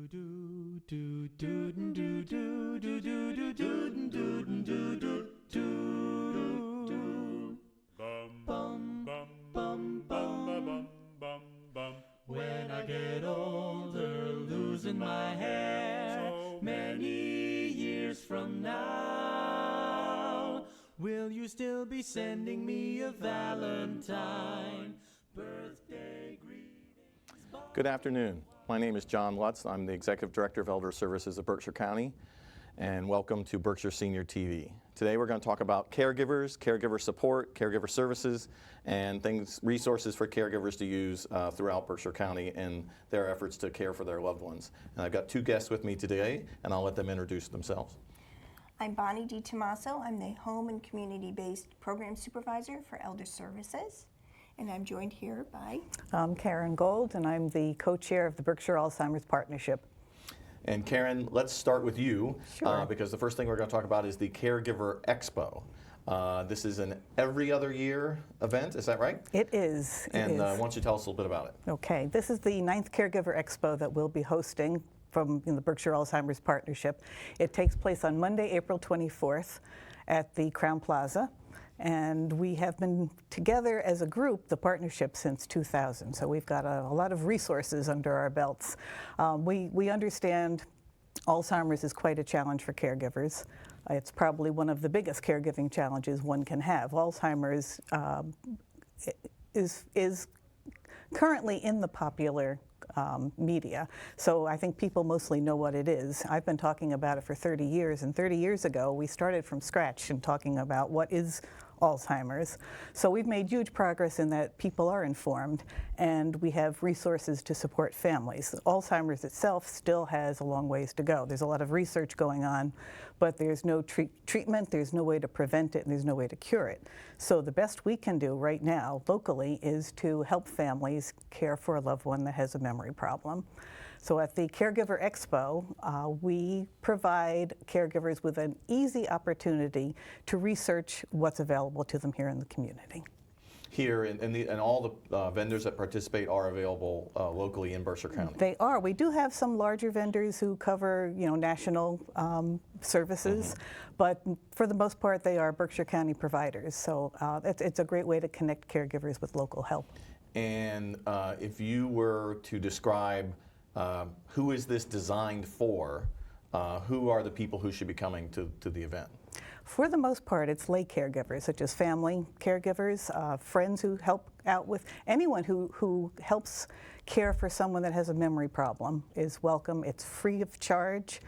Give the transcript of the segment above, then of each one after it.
When I get older, losing my hair, so many years from now, will you still be sending me a Valentine birthday greetings? Good afternoon. My name is John Lutz. I'm the Executive Director of Elder Services of Berkshire County, and welcome to Berkshire Senior TV. Today we're going to talk about caregivers, caregiver support, caregiver services, and resources for caregivers to use throughout Berkshire County in their efforts to care for their loved ones. And I've got two guests with me today, and I'll let them introduce themselves. I'm Bonnie DiTomaso. I'm the Home and Community-Based Program Supervisor for Elder Services. And I'm joined here by... I'm Karen Gold, and I'm the co-chair of the Berkshire Alzheimer's Partnership. And Karen, let's start with you, Sure. Because the first thing we're going to talk about is the Caregiver Expo. This is an every other year event, is that right? It is. And why don't you tell us a little bit about it? Okay, this is the 9th Caregiver Expo that we'll be hosting from the Berkshire Alzheimer's Partnership. It takes place on Monday, April 24th at the Crowne Plaza. And we have been together as a group, the partnership, since 2000. So we've got a lot of resources under our belts. We understand Alzheimer's is quite a challenge for caregivers. It's probably one of the biggest caregiving challenges one can have. Alzheimer's is currently in the popular media. So I think people mostly know what it is. I've been talking about it for 30 years, and 30 years ago we started from scratch in talking about what is Alzheimer's. So we've made huge progress in that people are informed, and we have resources to support families. Alzheimer's itself still has a long ways to go. There's a lot of research going on, but there's no treatment, there's no way to prevent it, and there's no way to cure it. So the best we can do right now locally is to help families care for a loved one that has a memory problem. So at the Caregiver Expo, we provide caregivers with an easy opportunity to research what's available to them here in the community. Here, and all the vendors that participate are available locally in Berkshire County. They are. We do have some larger vendors who cover, national services, but for the most part, they are Berkshire County providers. So it's a great way to connect caregivers with local help. And if you were to describe who is this designed for, who are the people who should be coming to the event? For the most part, it's lay caregivers, such as family caregivers, friends who help out with anyone who helps care for someone that has a memory problem is welcome. It's free of charge.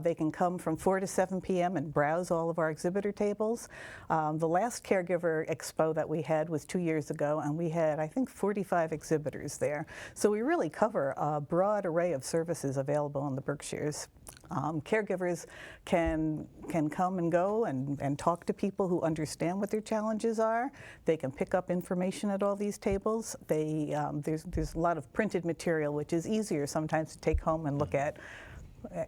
They can come from 4 to 7 p.m. and browse all of our exhibitor tables. The last Caregiver Expo that we had was 2 years ago, and we had, I think, 45 exhibitors there. So we really cover a broad array of services available in the Berkshires. Caregivers can come and go and talk to people who understand what their challenges are. They can pick up information at all these tables. There's a lot of printed material, which is easier sometimes to take home and look at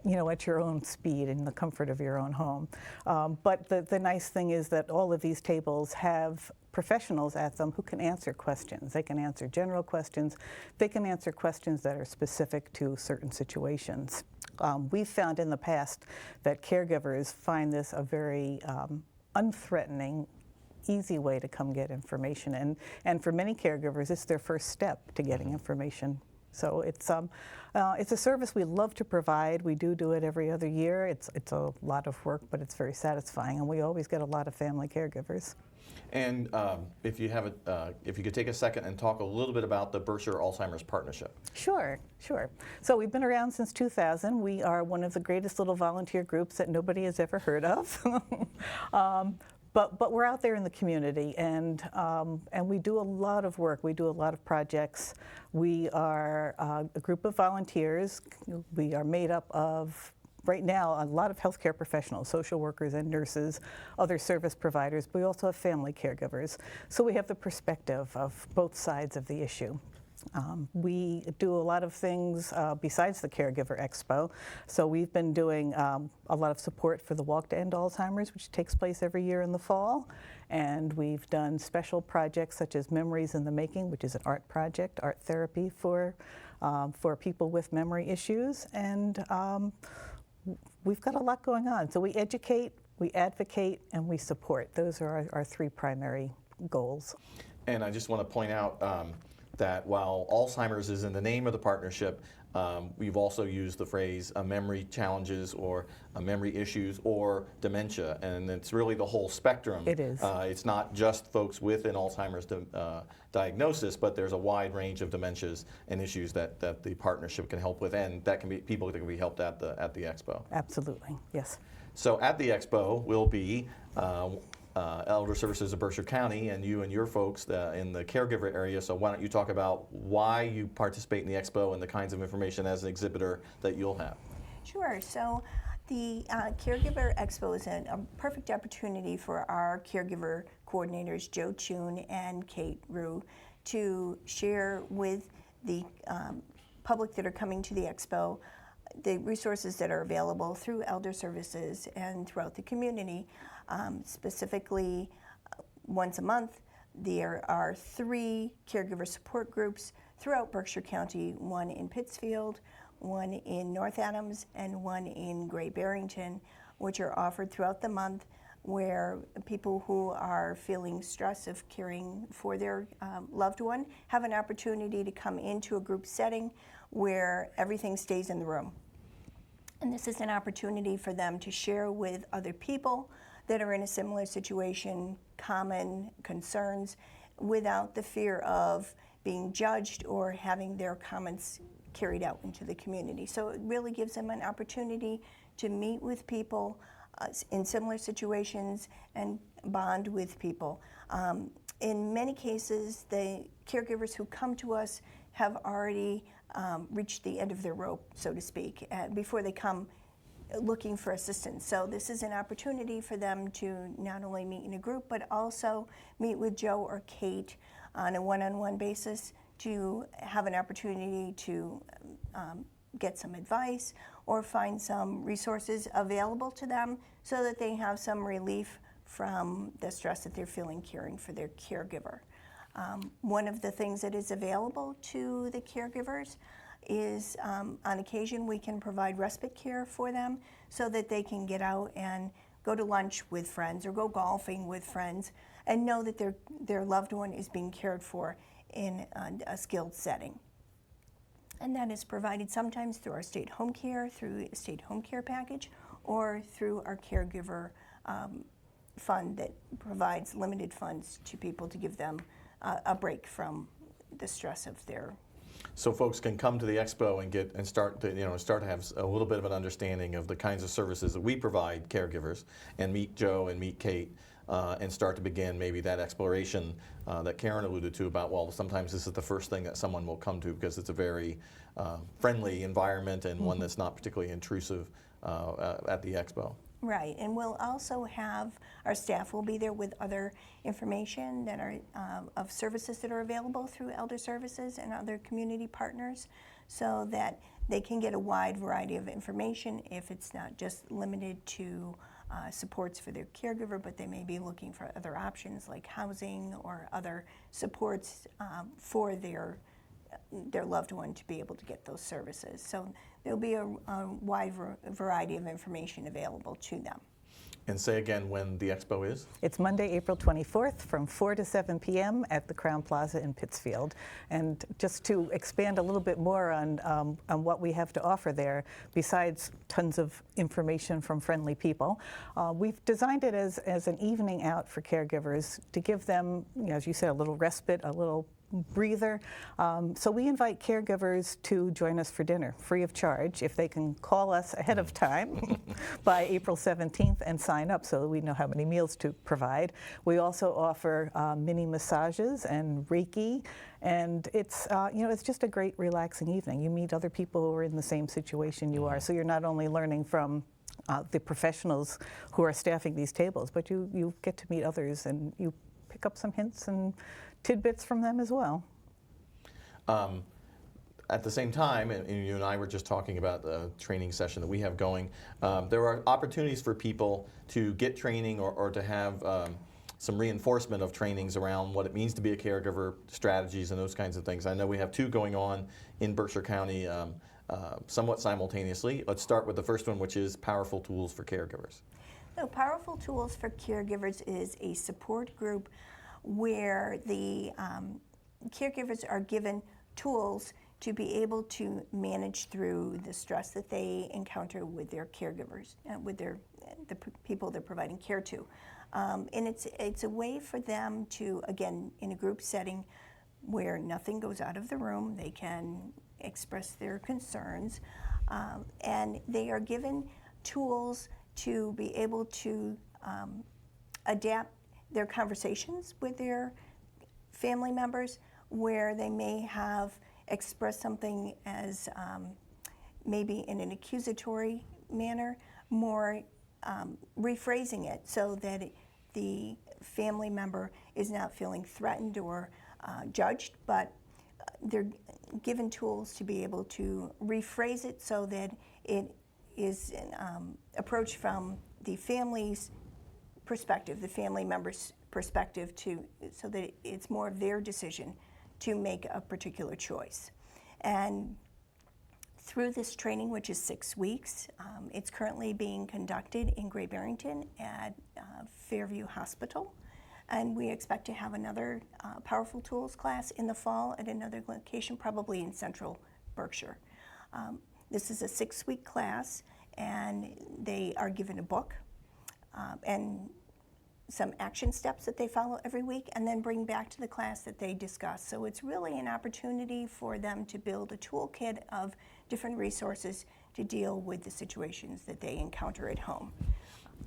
your own speed in the comfort of your own home. But the nice thing is that all of these tables have professionals at them who can answer questions. They can answer general questions. They can answer questions that are specific to certain situations. We've found in the past that caregivers find this a very unthreatening, easy way to come get information. And for many caregivers, it's their first step to getting information. So it's a service we love to provide. We do it every other year. It's a lot of work, but it's very satisfying, and we always get a lot of family caregivers. And if you could take a second and talk a little bit about the Berkshire Alzheimer's Partnership. Sure. So we've been around since 2000. We are one of the greatest little volunteer groups that nobody has ever heard of. But we're out there in the community, and we do a lot of work. We do a lot of projects. We are a group of volunteers. We are made up of, right now, a lot of healthcare professionals, social workers and nurses, other service providers, but we also have family caregivers. So we have the perspective of both sides of the issue. We do a lot of things besides the Caregiver Expo. So we've been doing a lot of support for the Walk to End Alzheimer's, which takes place every year in the fall. And we've done special projects such as Memories in the Making, which is an art project, art therapy for for people with memory issues, and we've got a lot going on. So we educate, we advocate, and we support. Those are our three primary goals. And I just want to point out that while Alzheimer's is in the name of the partnership, we've also used the phrase memory challenges or memory issues or dementia, and it's really the whole spectrum. It is. It's not just folks with an Alzheimer's diagnosis, but there's a wide range of dementias and issues that the partnership can help with, and that can be people that can be helped at the Expo. Absolutely, yes. So at the Expo will be Elder Services of Berkshire County, and you and your folks in the caregiver area. So why don't you talk about why you participate in the Expo and the kinds of information as an exhibitor that you'll have? Sure. So the Caregiver Expo is a perfect opportunity for our caregiver coordinators, Joe Chun and Kate Rue, to share with the public that are coming to the Expo the resources that are available through Elder Services and throughout the community. Specifically, once a month, there are 3 caregiver support groups throughout Berkshire County, one in Pittsfield, one in North Adams, and one in Gray Barrington, which are offered throughout the month, where people who are feeling stress of caring for their loved one have an opportunity to come into a group setting where everything stays in the room. And this is an opportunity for them to share with other people that are in a similar situation, common concerns, without the fear of being judged or having their comments carried out into the community. So it really gives them an opportunity to meet with people in similar situations and bond with people. In many cases, the caregivers who come to us have already reached the end of their rope, so to speak, before they come looking for assistance. So this is an opportunity for them to not only meet in a group, but also meet with Joe or Kate on a one-on-one basis to have an opportunity to get some advice or find some resources available to them so that they have some relief from the stress that they're feeling caring for their caregiver. One of the things that is available to the caregivers is on occasion we can provide respite care for them so that they can get out and go to lunch with friends or go golfing with friends and know that their loved one is being cared for in a skilled setting. And that is provided sometimes through our state home care, through a state home care package, or through our caregiver fund that provides limited funds to people to give them a break from the stress of their. So folks can come to the Expo and start to have a little bit of an understanding of the kinds of services that we provide caregivers, and meet Joe and meet Kate, and start to begin maybe that exploration that Karen alluded to about, well, sometimes this is the first thing that someone will come to because it's a very friendly environment and one that's not particularly intrusive at the Expo. Right, and we'll also have, our staff will be there with other information that are of services that are available through Elder Services and other community partners so that they can get a wide variety of information if it's not just limited to supports for their caregiver, but they may be looking for other options like housing or other supports for their loved one to be able to get those services. So there'll be a wide variety of information available to them. And say again when the Expo is? It's Monday, April 24th from 4 to 7 p.m. at the Crown Plaza in Pittsfield. And just to expand a little bit more on what we have to offer there, besides tons of information from friendly people, we've designed it as an evening out for caregivers to give them, as you said, a little respite, a little breather. So we invite caregivers to join us for dinner, free of charge, if they can call us ahead of time by April 17th and sign up so that we know how many meals to provide. We also offer mini massages and Reiki, and it's it's just a great relaxing evening. You meet other people who are in the same situation you are, so you're not only learning from the professionals who are staffing these tables, but you get to meet others and you pick up some hints and tidbits from them as well. At the same time, and you and I were just talking about the training session that we have going, there are opportunities for people to get training or to have some reinforcement of trainings around what it means to be a caregiver, strategies, and those kinds of things. I know we have 2 going on in Berkshire County somewhat simultaneously. Let's start with the first one, which is Powerful Tools for Caregivers. So Powerful Tools for Caregivers is a support group where the caregivers are given tools to be able to manage through the stress that they encounter with their caregivers, with the people they're providing care to. And it's a way for them to, again, in a group setting where nothing goes out of the room, they can express their concerns, and they are given tools to be able to adapt their conversations with their family members, where they may have expressed something as maybe in an accusatory manner, more rephrasing it so that the family member is not feeling threatened or judged, but they're given tools to be able to rephrase it so that it is approached from the family's perspective, the family member's perspective, so that it's more of their decision to make a particular choice. And through this training, which is 6 weeks, it's currently being conducted in Great Barrington at Fairview Hospital. And we expect to have another Powerful Tools class in the fall at another location, probably in central Berkshire. This is a 6-week class, and they are given a book and some action steps that they follow every week, and then bring back to the class that they discuss. So it's really an opportunity for them to build a toolkit of different resources to deal with the situations that they encounter at home.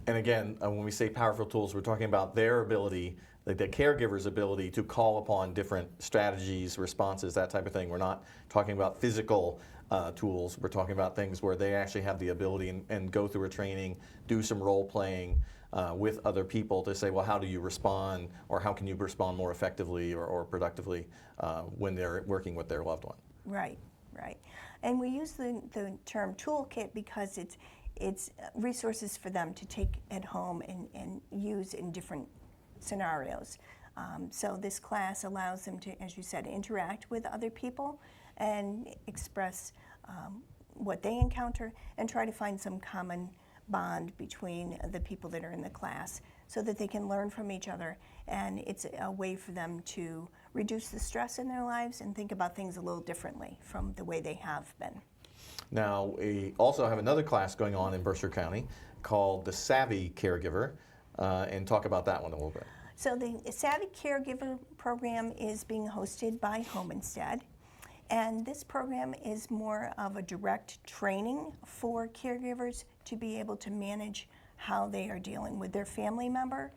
And again, when we say powerful tools, we're talking about their ability, like the caregiver's ability to call upon different strategies, responses, that type of thing. We're not talking about physical tools. We're talking about things where they actually have the ability and go through a training, do some role playing with other people to say, well, how do you respond, or how can you respond more effectively or productively when they're working with their loved one? Right, right. And we use the term toolkit because it's resources for them to take at home and use in different scenarios. So this class allows them to, as you said, interact with other people and express what they encounter and try to find some common bond between the people that are in the class so that they can learn from each other. And it's a way for them to reduce the stress in their lives and think about things a little differently from the way they have been. Now, we also have another class going on in Berkshire County called the Savvy Caregiver, and talk about that one a little bit. So the Savvy Caregiver program is being hosted by Home Instead, and this program is more of a direct training for caregivers to be able to manage how they are dealing with their family member.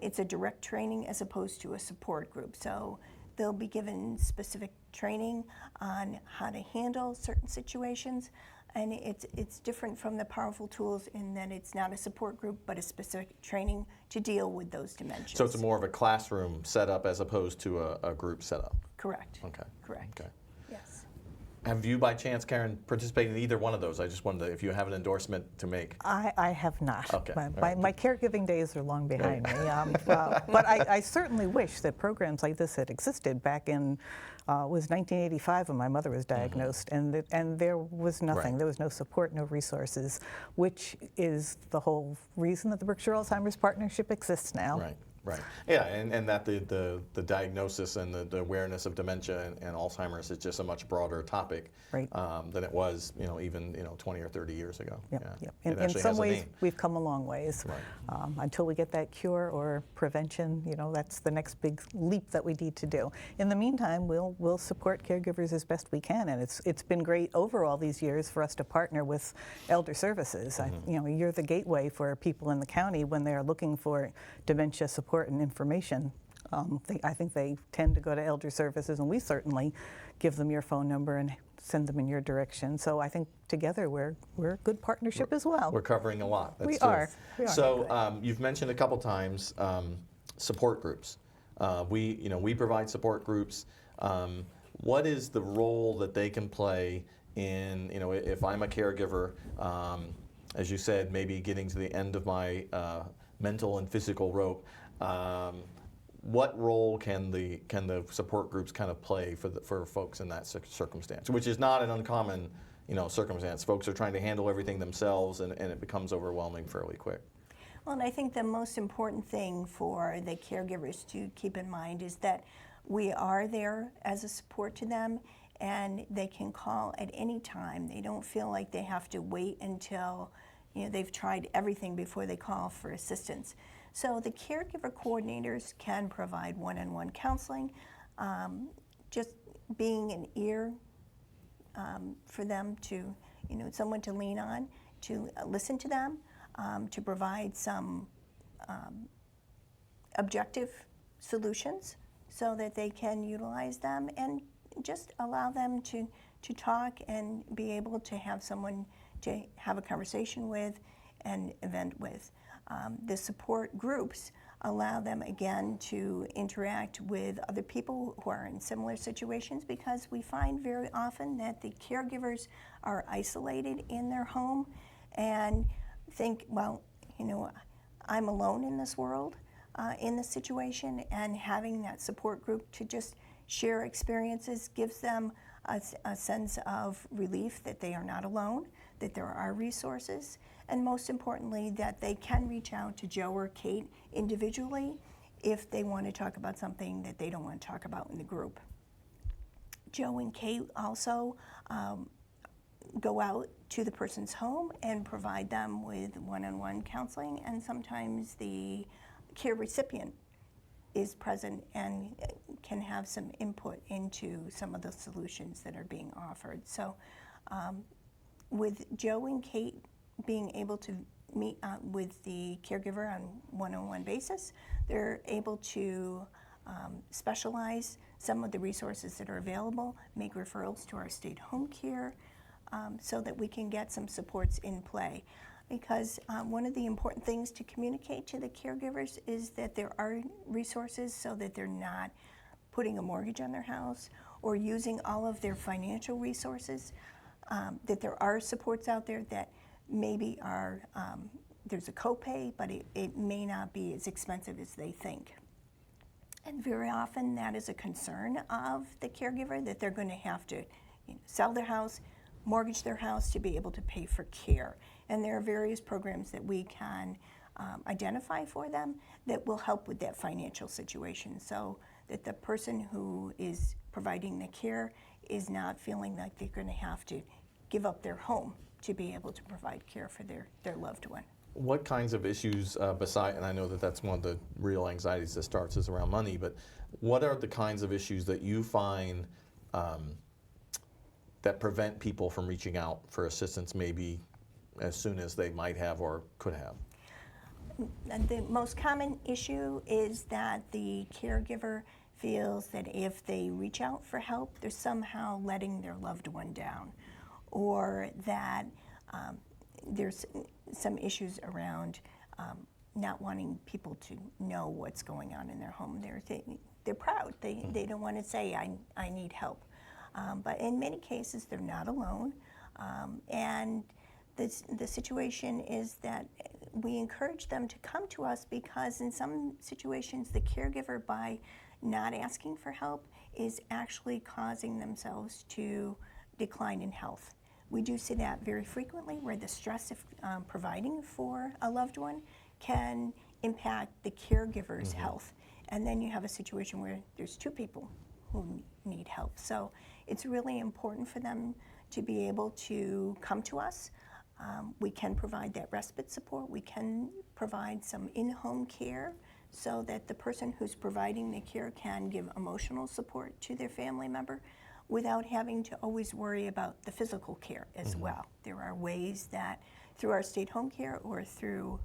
It's a direct training as opposed to a support group. So they'll be given specific training on how to handle certain situations, and it's different from the Powerful Tools in that it's not a support group, but a specific training to deal with those dimensions. So it's more of a classroom setup as opposed to a group setup? Correct. Okay. Correct. Okay. Yes. Have you, by chance, Karen, participated in either one of those? I just wondered if you have an endorsement to make. I have not. Okay. My caregiving days are long behind me. But I certainly wish that programs like this had existed back in, it was 1985 when my mother was diagnosed, and there was nothing. Right. There was no support, no resources, which is the whole reason that the Berkshire Alzheimer's Partnership exists now. Right. Right. Yeah, and that the diagnosis and the awareness of dementia and Alzheimer's is just a much broader topic Right. Than it was, even 20 or 30 years ago. Yep, Yeah. yep. It In actually some has a ways, name. we've come a long ways. Right. Until we get that cure or prevention, that's the next big leap that we need to do. In the meantime, we'll support caregivers as best we can, and it's been great over all these years for us to partner with Elder Services. You're the gateway for people in the county when they're looking for dementia support and information. I think they tend to go to Elder Services, and we certainly give them your phone number and send them in your direction. So I think together we're a good partnership as well. We're covering a lot. That's We true. are. So you've mentioned a couple times support groups. We provide support groups. What is the role that they can play in, if I'm a caregiver, as you said, maybe getting to the end of my mental and physical rope, What role can the support groups kind of play for folks in that circumstance, which is not an uncommon circumstance? Folks are trying to handle everything themselves, and it becomes overwhelming fairly quick. Well, and I think the most important thing for the caregivers to keep in mind is that we are there as a support to them, and they can call at any time. They don't feel like they have to wait until they've tried everything before they call for assistance. So the caregiver coordinators can provide one-on-one counseling, just being an ear for them to, someone to lean on, to listen to them, to provide some objective solutions so that they can utilize them, and just allow them to talk and be able to have someone to have a conversation with and vent with. The support groups allow them, again, to interact with other people who are in similar situations, because we find very often that the caregivers are isolated in their home and think, well, I'm alone in this world, in this situation, and having that support group to just share experiences gives them a sense of relief that they are not alone, that there are resources, and most importantly, that they can reach out to Joe or Kate individually if they want to talk about something that they don't want to talk about in the group. Joe and Kate also go out to the person's home and provide them with one-on-one counseling, and sometimes the care recipient is present and can have some input into some of the solutions that are being offered. So with Joe and Kate being able to meet with the caregiver on one-on-one basis, they're able to specialize some of the resources that are available, make referrals to our state home care, so that we can get some supports in play. Because one of the important things to communicate to the caregivers is that there are resources, so that they're not putting a mortgage on their house or using all of their financial resources, that there are supports out there that maybe are, there's a copay, but it may not be as expensive as they think. And very often that is a concern of the caregiver, that they're going to have to sell their house, mortgage their house to be able to pay for care. And there are various programs that we can identify for them that will help with that financial situation, so that the person who is providing the care is not feeling like they're going to have to give up their home to be able to provide care for their loved one. What kinds of issues and I know that that's one of the real anxieties that starts is around money, but what are the kinds of issues that you find that prevent people from reaching out for assistance maybe as soon as they might have or could have? And the most common issue is that the caregiver feels that if they reach out for help, they're somehow letting their loved one down, or that there's some issues around not wanting people to know what's going on in their home. They're proud. They don't want to say, I need help. But in many cases, they're not alone. And the situation is that we encourage them to come to us, because in some situations, the caregiver, by not asking for help, is actually causing themselves to decline in health. We do see that very frequently, where the stress of providing for a loved one can impact the caregiver's health. And then you have a situation where there's two people who need help. So it's really important for them to be able to come to us. We can provide that respite support. We can provide some in-home care, so that the person who's providing the care can give emotional support to their family member without having to always worry about the physical care as well. There are ways that through our state home care, or through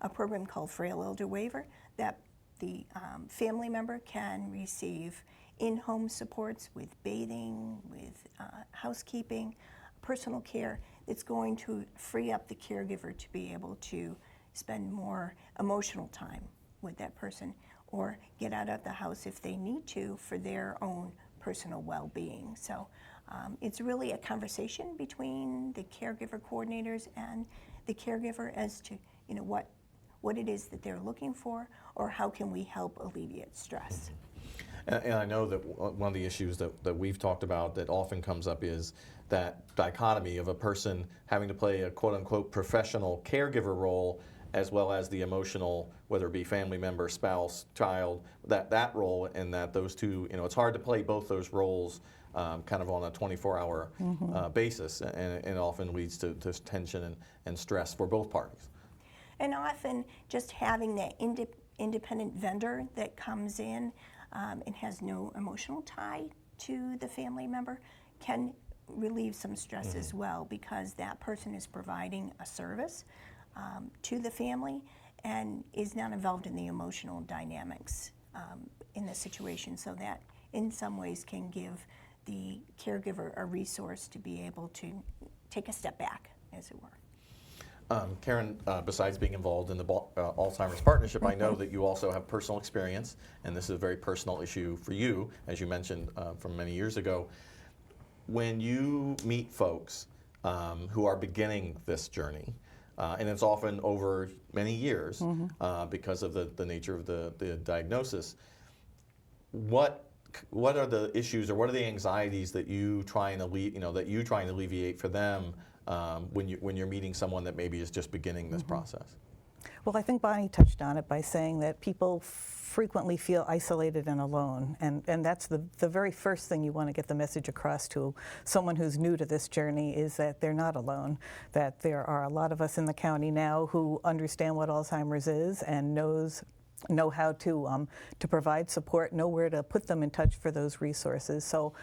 a program called Frail Elder Waiver, that the family member can receive in-home supports with bathing, with housekeeping, personal care, that's going to free up the caregiver to be able to spend more emotional time with that person, or get out of the house if they need to for their own personal well-being. So it's really a conversation between the caregiver coordinators and the caregiver as to what what it is that they're looking for, or how can we help alleviate stress. And I know that one of the issues that we've talked about that often comes up is that dichotomy of a person having to play a quote-unquote professional caregiver role as well as the emotional, whether it be family member, spouse, child, that role, and that those two, it's hard to play both those roles kind of on a 24-hour basis, and it often leads to tension and stress for both parties. And often just having that independent vendor that comes in and has no emotional tie to the family member can relieve some stress as well, because that person is providing a service to the family and is not involved in the emotional dynamics in the situation, so that in some ways can give the caregiver a resource to be able to take a step back, as it were. Karen, besides being involved in the Alzheimer's Partnership, I know that you also have personal experience, and this is a very personal issue for you, as you mentioned from many years ago. When you meet folks who are beginning this journey, and it's often over many years because of the nature of the diagnosis, what are the issues or what are the anxieties that you try and alleviate for them when you're meeting someone that maybe is just beginning this process? Well, I think Bonnie touched on it by saying that people frequently feel isolated and alone, and that's the very first thing you want to get the message across to someone who's new to this journey, is that they're not alone, that there are a lot of us in the county now who understand what Alzheimer's is and know how to provide support, know where to put them in touch for those resources. So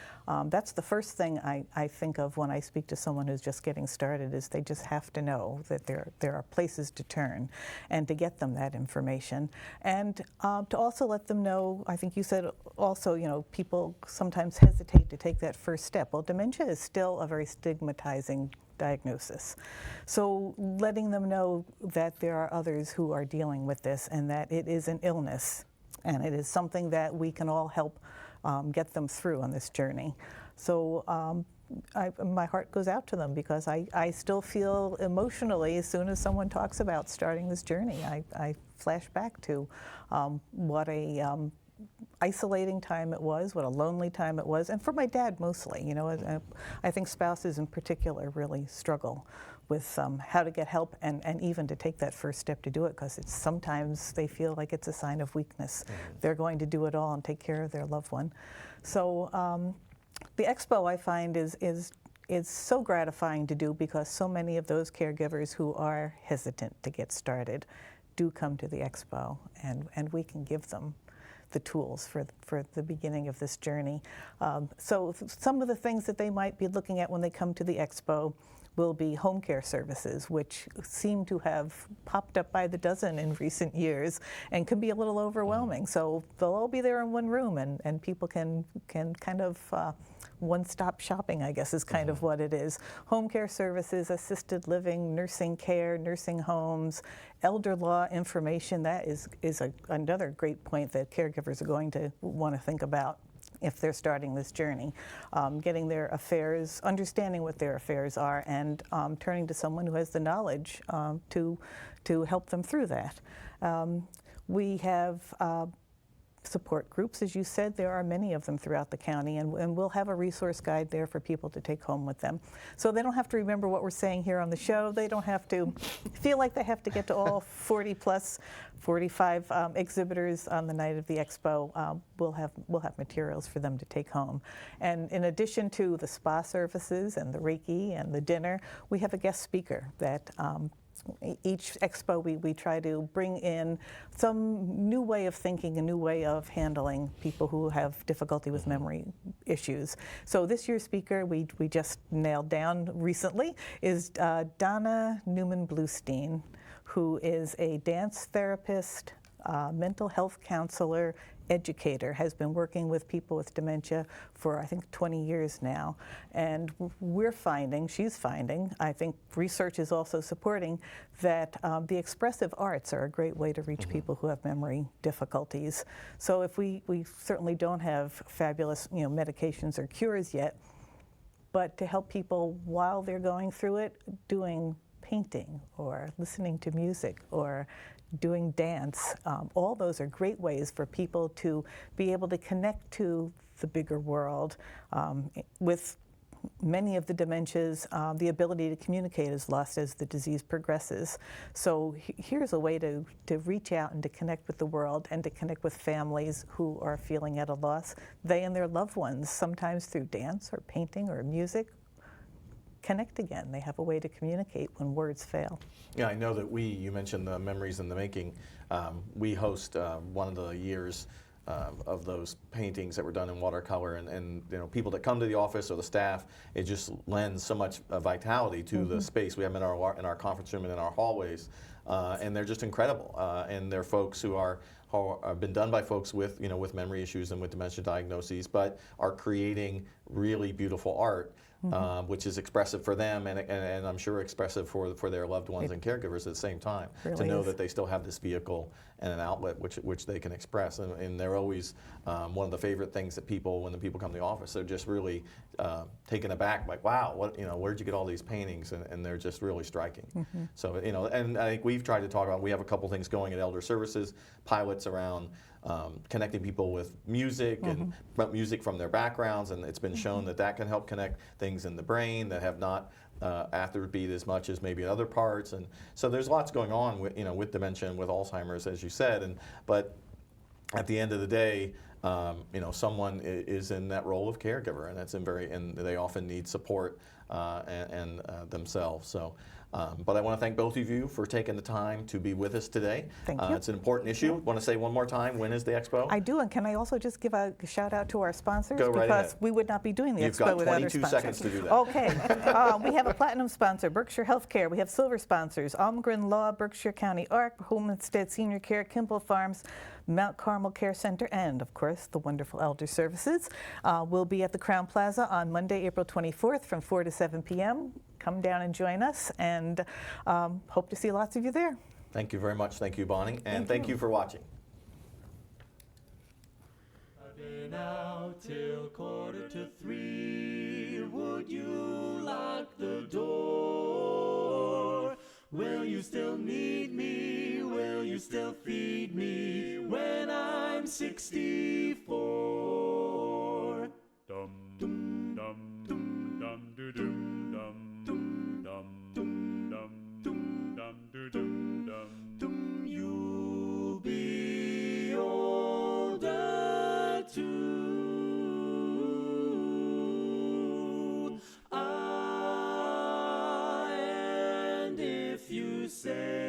that's the first thing I think of when I speak to someone who's just getting started, is they just have to know that there are places to turn and to get them that information. And to also let them know, I think you said also, people sometimes hesitate to take that first step. Well, dementia is still a very stigmatizing diagnosis. So letting them know that there are others who are dealing with this and that it is an illness and it is something that we can all help get them through on this journey. So my heart goes out to them, because I still feel emotionally, as soon as someone talks about starting this journey, I flash back to what a isolating time it was, what a lonely time it was, and for my dad mostly. I think spouses in particular really struggle with how to get help and even to take that first step to do it, because sometimes they feel like it's a sign of weakness. They're going to do it all and take care of their loved one. So the expo, I find, is so gratifying to do, because so many of those caregivers who are hesitant to get started do come to the expo, and we can give them the tools for the beginning of this journey. So some of the things that they might be looking at when they come to the expo will be home care services, which seem to have popped up by the dozen in recent years and can be a little overwhelming. So they'll all be there in one room, and people can kind of one-stop shopping, I guess, is kind of what it is. Home care services, assisted living, nursing care, nursing homes, elder law information. That is another great point that caregivers are going to want to think about if they're starting this journey. Getting their affairs, understanding what their affairs are, and turning to someone who has the knowledge to help them through that. We have support groups, as you said. There are many of them throughout the county, and we'll have a resource guide there for people to take home with them. So they don't have to remember what we're saying here on the show. They don't have to feel like they have to get to all 45 exhibitors on the night of the expo. We'll have materials for them to take home. And in addition to the spa services and the Reiki and the dinner, we have a guest speaker that each expo we try to bring in some new way of thinking, a new way of handling people who have difficulty with memory issues. So this year's speaker we just nailed down recently is Donna Newman-Bluestein, who is a dance therapist, mental health counselor, educator, has been working with people with dementia for, I think, 20 years now. And she's finding, I think research is also supporting, that the expressive arts are a great way to reach people who have memory difficulties. So if we certainly don't have fabulous medications or cures yet, but to help people while they're going through it, doing painting or listening to music or doing dance. All those are great ways for people to be able to connect to the bigger world. With many of the dementias, the ability to communicate is lost as the disease progresses. So here's a way to reach out and to connect with the world and to connect with families who are feeling at a loss. They and their loved ones, sometimes through dance or painting or music, connect again. They have a way to communicate when words fail. Yeah, I know that you mentioned the Memories in the Making. We host one of the years of those paintings that were done in watercolor, and you know, people that come to the office or the staff, it just lends so much vitality to the space we have in our conference room and in our hallways, and they're just incredible. And they're folks who have been done by folks with with memory issues and with dementia diagnoses, but are creating really beautiful art. Which is expressive for them and I'm sure expressive for their loved ones and caregivers at the same time, Really to know is. that they still have this vehicle and an outlet which they can express. And they're always one of the favorite things that when the people come to the office, they're just really taken aback, like, wow, where'd you get all these paintings? And they're just really striking. So, and I think we've tried to talk about, we have a couple things going at Elder Services, pilots around connecting people with music and music from their backgrounds, and it's been shown that can help connect things in the brain that have not atrophied as much as maybe in other parts. And so there's lots going on with dementia and with Alzheimer's, as you said. But at the end of the day, someone is in that role of caregiver, and they often need support and themselves. So. But I want to thank both of you for taking the time to be with us today. Thank you. It's an important issue. Want to say one more time, when is the expo? I do, and can I also just give a shout out to our sponsors? Go right because ahead. we would not be doing the You've expo got without our 22 sponsors. seconds to do that. Okay. We have a platinum sponsor, Berkshire Healthcare. We have silver sponsors, Almgren Law, Berkshire County ARC, Homestead Senior Care, Kimball Farms, Mount Carmel Care Center, and of course the wonderful Elder Services. We'll be at the Crowne Plaza on Monday, April 24th from 4 to 7 p.m. Come down and join us, and hope to see lots of you there. Thank you very much. Thank you, Bonnie. And thank you for watching. I've been out till 2:45. Would you lock the door? Will you still need me? Will you still feed me when I'm 64? Dum dum dum dum dum doo dum dum dum dum dum dum dum dum doo dum dum dum. You'll be older too. And if you say